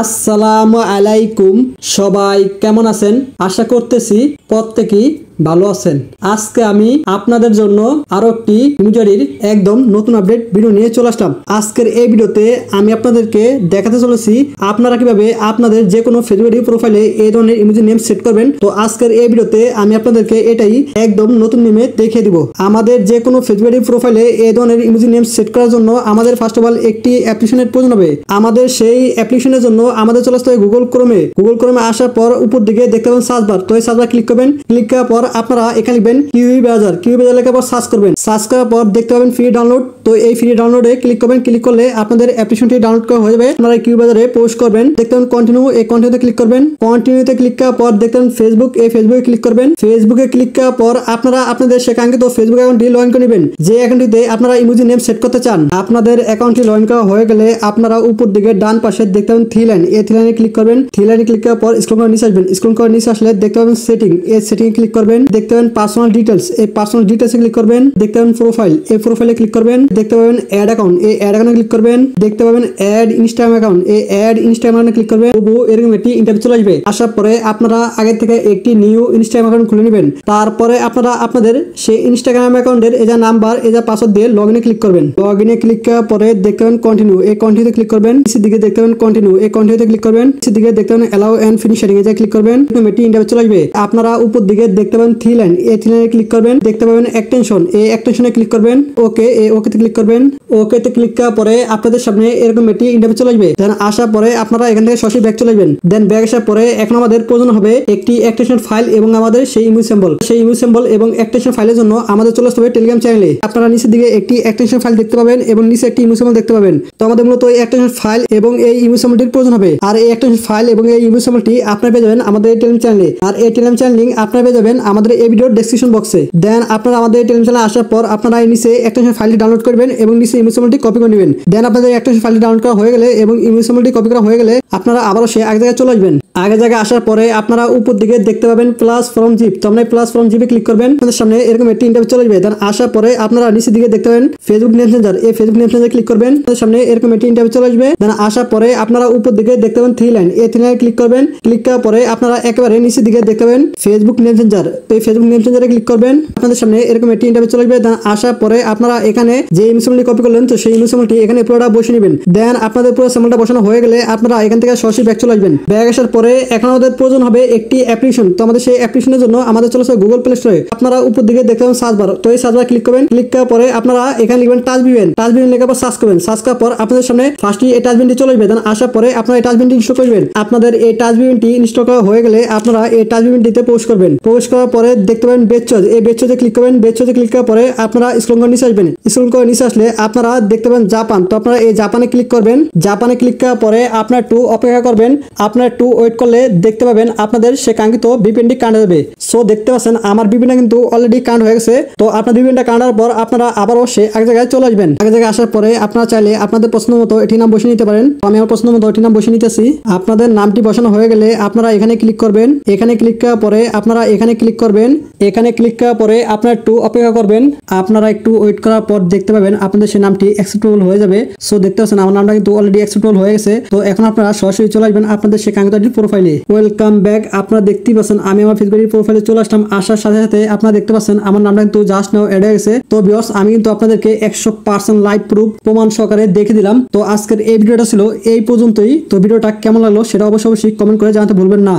আসসালামু আলাইকুম। সবাই কেমন আছেন? আশা করতেছি প্রত্যেকেই ভালো আছেন। আজকে আমি আপনাদের জন্য আরো একটি ইমোজির একদম নতুন আপডেট ভিডিও নিয়ে চলে আসলাম। আজকের এই ভিডিওতে আমি আপনাদেরকে দেখাতে চলেছি আপনারা কিভাবে আপনাদের যে কোনো ফেসবুক প্রোফাইলে এই ধরনের ইমোজি নেম সেট করবেন। তো আজকের এই ভিডিওতে আমি আপনাদেরকে এটাই একদম নতুন নেমে দেখিয়ে দিব। আমাদের যে কোনো ফেসবুক প্রোফাইলে এই ধরনের ইমোজি নেম সেট করার জন্য আমাদের ফার্স্ট অফ অল একটি অ্যাপ্লিকেশনের প্রয়োজন হবে। আমাদের সেই অ্যাপ্লিকেশনের জন্য আমাদের চলে আসতে হবে গুগল ক্রোমে। গুগল ক্রোমে আসার পর উপর দিকে দেখতে পাবেন সার্চ বার। তো এই সার্চ বার ক্লিক করবেন। ক্লিক করার পর আপনারা এখানে লিখবেন কিউই ব্রাউজার। কিউই ব্রাউজার লেখার পর সার্চ করবেন। সার্চ করার পর দেখতে পাবেন ফ্রি ডাউনলোড। তো এই ফ্রি ডাউনলোডে ক্লিক করবেন। ক্লিক করলে আপনাদের অ্যাপ্লিকেশনটি ডাউনলোড করা হয়ে যাবে। আপনারা কিউই ব্রাউজারে পোস্ট করবেন। দেখতে পাবেন কন্টিনিউ। এই কন্টিনিউতে ক্লিক করবেন। কন্টিনিউতে ক্লিক করার পর দেখতে পাবেন ফেসবুক। এই ফেসবুকে ক্লিক করবেন। ফেসবুকে ক্লিক করার পর আপনারা আপনাদের সেখানকাঙ্ক্ষিত ফেসবুক অ্যাকাউন্টটি লগ ইন করে নেবেন। যে অ্যাকাউন্টটিতে আপনারা ইমোজি নেম সেট করতে চান। আপনাদের অ্যাকাউন্টটি লগ ইন করা হয়ে গেলে আপনারা উপর দিকে ডান পাশে দেখতে পাবেন থ্রি লাইন। এই থ্রি লাইনে ক্লিক করবেন। থ্রি লাইনে ক্লিক করার পর স্ক্রল করে নিচে আসবেন। স্ক্রল করে নিচে আসলে দেখতে পাবেন সেটিং। এই সেটিংয়ে ক্লিক করবেন। দেখতে পাবেন পার্সোনাল ডিটেইলস। এই পার্সোনাল ডিটেইলসে ক্লিক করবেন। দেখতে পাবেন প্রোফাইল। এই প্রোফাইলে ক্লিক করবেন। দেখতে পাবেন অ্যাড অ্যাকাউন্ট। এই অ্যাড অ্যাকাউন্টে ক্লিক করবেন। দেখতে পাবেন অ্যাড ইনস্টাগ্রাম অ্যাকাউন্ট। এই অ্যাড ইনস্টাগ্রাম অ্যাকাউন্টে ক্লিক করবেন। এরকম একটি ইন্টারফেস চলে আসবে। আসার পরে আপনারা আগে থেকে একটি নিউ ইনস্টাগ্রাম অ্যাকাউন্ট খুলে নেবেন। তারপরে আপনারা আপনাদের সেই ইনস্টাগ্রাম অ্যাকাউন্টের এই যে নাম্বার এই যে পাসওয়ার্ড দিয়ে লগ ইনে ক্লিক করবেন। লগ ইনে ক্লিক করার পরে দেখতে পাবেন কন্টিনিউ। এই কন্টিনিউতে ক্লিক করবেন। নিচের দিকে দেখতে পাবেন কন্টিনিউ। এই কন্টিনিউতে ক্লিক করবেন। নিচের দিকে দেখতে পাবেন অ্যালাউ এন্ড ফিনিশ সেটিং। এই যে ক্লিক করবেন। এটি ইন্টারফেস চলে আসবে। আপনারা উপর দিকে দেখতে পাবেন থ্রি লাইন। এই থ্রি লাইনে ক্লিক করবেন। দেখতে পাবেন এক্সটেনশন। এই এক্সটেনশনে ক্লিক করবেন। ওকে। এই ওকেতে ক্লিক করবেন। ওকেতে ক্লিক করার পরে আপনাদের সামনে এরকম একটি ইন্টারফেস চলে আসবে। দেন আসার পরে আপনারা এখান থেকে সরাসরি ব্যাক চলে আসবেন। দেন ব্যাক আসার পরে এখন আমাদের প্রয়োজন হবে একটি এক্সটেনশন ফাইল এবং আমাদের সেই ইমেজ সিম্বল। সেই ইমেজ সিম্বল এবং এক্সটেনশন ফাইলের জন্য আমাদের চলে আসতে হবে টেলিগ্রাম চ্যানেলে। আপনারা নিচের দিকে একটি এক্সটেনশন ফাইল দেখতে পাবেন এবং নিচে একটি ইমেজ সিম্বল দেখতে পাবেন। তো আমাদের মূলত এই এক্সটেনশন ফাইল এবং এই ইমেজ সিম্বলটির প্রয়োজন হবে। আর এই এক্সটেনশন ফাইল এবং এই ইমেজ সিম্বলটি আপনারা পেয়ে যাবেন আমাদের টেলিগ্রাম চ্যানেলে। আর এই টেলিগ্রাম চ্যানেল লিংক আপনারা পেয়ে যাবেন আমাদের এই ভিডিওর ডেসক্রিপশন বক্সে। দেন আপনারা আমাদের টেলিগ্রাম চ্যানেলে আসার পর আপনারা এই নিচে এক্সটেনশন ফাইলটি ডাউনলোড করবেন এবং নিচে ইমেজ সিম্বলটি কপি করে নেবেন। দেন আপনাদের এক্সটেনশন ফাইলটি ডাউনলোড করা হয়ে গেলে এবং ইমেজ সিম্বলটি কপি করা হয়ে গেলে আপনারা আবারও সেই আগে জায়গায় চলে আসবেন। আগে জায়গায় আসার পরে আপনারা উপর দিকে দেখতে পাবেন প্লাস ফ্রম জিপ। তো আপনারা প্লাস ফ্রম জিপে ক্লিক করবেন। আপনাদের সামনে এরকম একটি ইন্টারফেস চলে আসবে। দেন আসার পরে আপনারা নিচের দিকে দেখতে পাবেন ফেসবুক মেসেঞ্জার। এই ফেসবুক মেসেঞ্জারে ক্লিক করবেন। আপনাদের সামনে এরকম একটি ইন্টারফেস চলে আসবে। দেন আসার পরে আপনারা উপর দিকে দেখতে পাবেন থ্রি লাইন। এই থ্রি লাইনে ক্লিক করবেন। ক্লিক করার পরে আপনারা একেবারে নিচের দিকে দেখতে পাবেন ফেসবুক মেসেঞ্জার। তো এই ফেসবুক মেসেঞ্জারে ক্লিক করবেন। আপনাদের সামনে এরকম একটি ইন্টারফেস চলে আসবে। দেন আসার পরে আপনারা এখানে যে ইমেজ সিম্বলটি কপি করলেন তো সেই ইমেজ সিম্বলটি এখানে পুরোটা বসিয়ে নেবেন। দেন আপনাদের পুরো সিম্বলটা বসানো হয়ে গেলে আপনারা এখান থেকে সরাসরি ব্যাক চলে আসবেন। ব্যাক আসার পরে এখন আমাদের প্রয়োজন হবে একটি অ্যাপ্লিকেশন। তো আমাদের সেই অ্যাপ্লিকেশনের জন্য আমাদের চলে আসবে গুগল প্লে স্টোরে। আপনারা উপর দিকে দেখতে পাবেন সার্চ বার। তো এই সার্চ বার ক্লিক করবেন। ক্লিক করার পরে আপনারা এখানে লিখবেন টাচ বিন। টাচ বিন লেখার পর সার্চ করবেন। সার্চ করার পর আপনাদের সামনে ফার্স্টলি এই টাচ বিনটি চলে আসবে। দেন আসার পরে আপনারা এই টাচ বিনটি ইনস্টল করবেন। আপনাদের এই টাচ বিনটি ইনস্টল করা হয়ে গেলে আপনারা এই টাচ বিনটিতে পোস্ট করবেন। পোস্ট করার পরে দেখতে পাবেন বেচজ। এই বেচজে ক্লিক করবেন। বেচজে ক্লিক করার পরে আপনারা স্ক্রল করে নিচে আসবেন। স্ক্রল করে নিচে আসলে আপনারা দেখতে পাবেন জাপান। তো আপনারা এই জাপানে ক্লিক করবেন। জাপানে ক্লিক করার পরে আপনার একটু অপেক্ষা করবেন। আপনার একটু ওয়েট করলে দেখতে পাবেন আপনাদের সে কাঙ্ক্ষিত ভিপিএনটি কানেক্ট হবে। সো দেখতে পাচ্ছেন আমার ভিপিএনটা কিন্তু অলরেডি কানেক্ট হয়ে গেছে। তো আপনার ভিপিএনটা কানেক্ট পর আপনারা আবারও সে এক জায়গায় চলে আসবেন। এক জায়গায় আসার পরে আপনারা চাইলে আপনাদের পছন্দ মতো এটি নাম বসিয়ে নিতে পারেন। আমি আমার পছন্দ মতো এটি নাম বসিয়ে নিতেছি। আপনাদের নামটি বসানো হয়ে গেলে আপনারা এখানে ক্লিক করবেন। এখানে ক্লিক করার পরে আপনারা এখানে ক্লিক করবেন। এখানে ক্লিক করার পরে আপনারা একটু অপেক্ষা করবেন। আপনারা একটু ওয়েট করার পর দেখতে পাবেন আপনাদের সেই নামটি অ্যাকসেপ্টেবল হয়ে যাবে। সো দেখতে পাচ্ছেন আমার নামটা কিন্তু অলরেডি অ্যাকসেপ্টেবল হয়ে গেছে। তো এখন আপনারা সরাসরি চলে আসবেন আপনাদের সেই কাঙ্ক্ষিত প্রোফাইলে। Welcome back. আপনারা দেখতেই পাচ্ছেন আমি আমার ফেসবুক প্রোফাইলে চলে আসলাম। আসার সাথে সাথে আপনারা দেখতে পাচ্ছেন আমার নামটা কিন্তু জাস্ট নাও অ্যাড হয়ে গেছে। তো ভিউয়ার্স আমি কিন্তু আপনাদেরকে 100% লাইভ প্রুফ প্রমাণ সহকারে দেখে দিলাম। তো আজকের এই ভিডিওটা ছিল এই পর্যন্তই। তো ভিডিওটা কেমন লাগলো সেটা অবশ্যই কমেন্ট করে জানাতে ভুলবেন না।